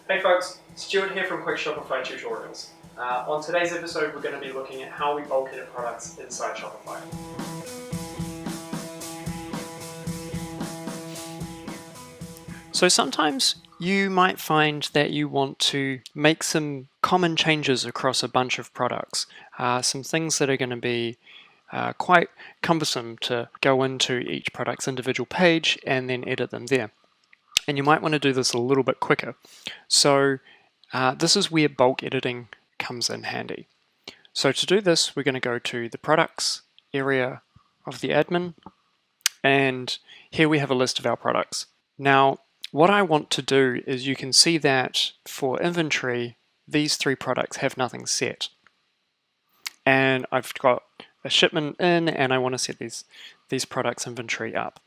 Hey folks, Stuart here from Quick Shopify Tutorials. On today's episode we're going to be looking at how we bulk edit products inside Shopify. So sometimes you might find that you want to make some common changes across a bunch of products, some things that are going to be quite cumbersome to go into each product's individual page and then edit them there. And you might want to do this a little bit quicker. So this is where bulk editing comes in handy. So to do this, we're going to go to the products area of the admin, and here we have a list of our products. Now, what I want to do is you can see that for inventory, these three products have nothing set. And I've got a shipment in, and I want to set these products inventory up.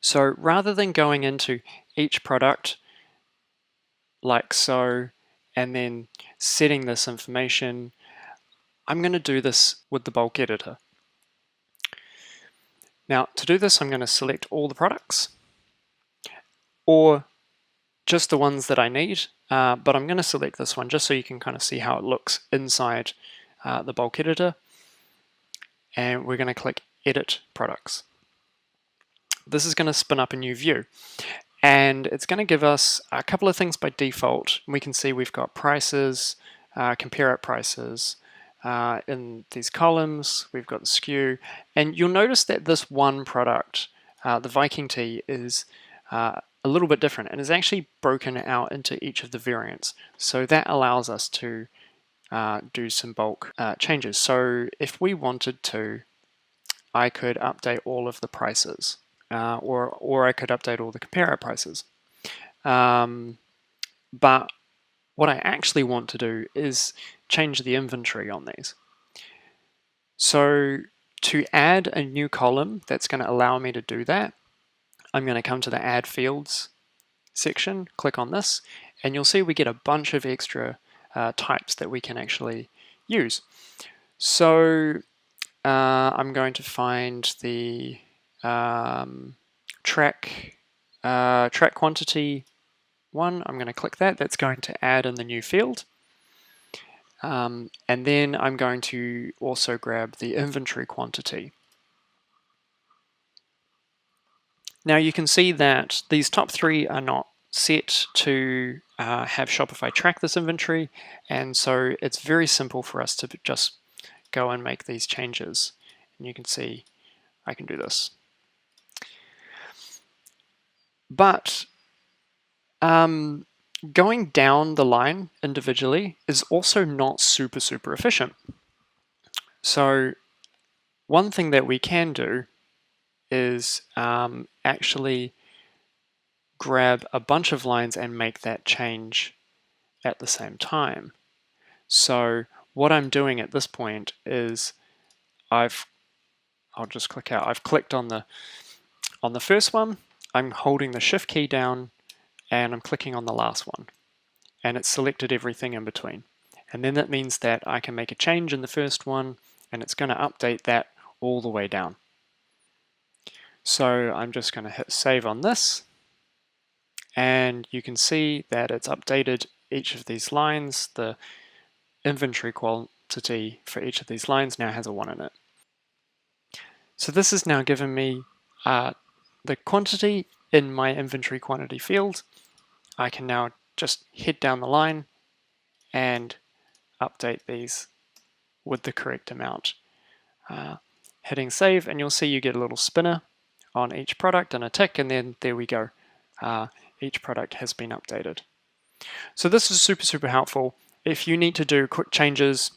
So rather than going into each product like so, and then setting this information, I'm going to do this with the bulk editor. Now, to do this, I'm going to select all the products, or just the ones that I need, but I'm going to select this one just so you can kind of see how it looks inside the bulk editor, and we're going to click Edit Products. This is going to spin up a new view, and it's going to give us a couple of things by default. We can see we've got prices, compare it prices. In these columns, we've got the SKU, and you'll notice that this one product, the Viking tee, is a little bit different and is actually broken out into each of the variants. So that allows us to do some bulk changes. So if we wanted to, I could update all of the prices, or I could update all the compare it prices. But what I actually want to do is change the inventory on these. So to add a new column that's going to allow me to do that, I'm going to come to the Add Fields section, click on this, and you'll see we get a bunch of extra types that we can actually use. So I'm going to find the track quantity one. I'm going to click that. That's going to add in the new field. And then I'm going to also grab the inventory quantity. Now you can see that these top three are not set to have Shopify track this inventory, and so it's very simple for us to just go and make these changes. And you can see I can do this. But going down the line individually is also not super efficient. So one thing that we can do is actually grab a bunch of lines and make that change at the same time. So what I'm doing at this point is I'll just click out. I've clicked on the first one. I'm holding the Shift key down, and I'm clicking on the last one, and it's selected everything in between. And then that means that I can make a change in the first one, and it's going to update that all the way down. So I'm just going to hit save on this, and you can see that it's updated each of these lines. The inventory quantity for each of these lines now has a 1 in it. So this is now given me the quantity in my inventory quantity field. I can now just head down the line and update these with the correct amount. Hitting save, and you'll see you get a little spinner on each product and a tick, and then there we go. Each product has been updated. So this is super helpful if you need to do quick changes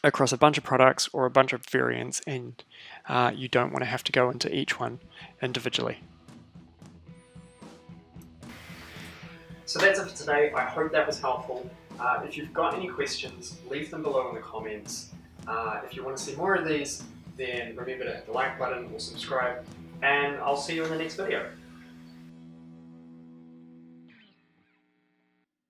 across a bunch of products or a bunch of variants, and you don't want to have to go into each one individually. So that's it for today. I hope that was helpful. If you've got any questions, leave them below in the comments. If you want to see more of these, then remember to hit the like button or subscribe, and I'll see you in the next video.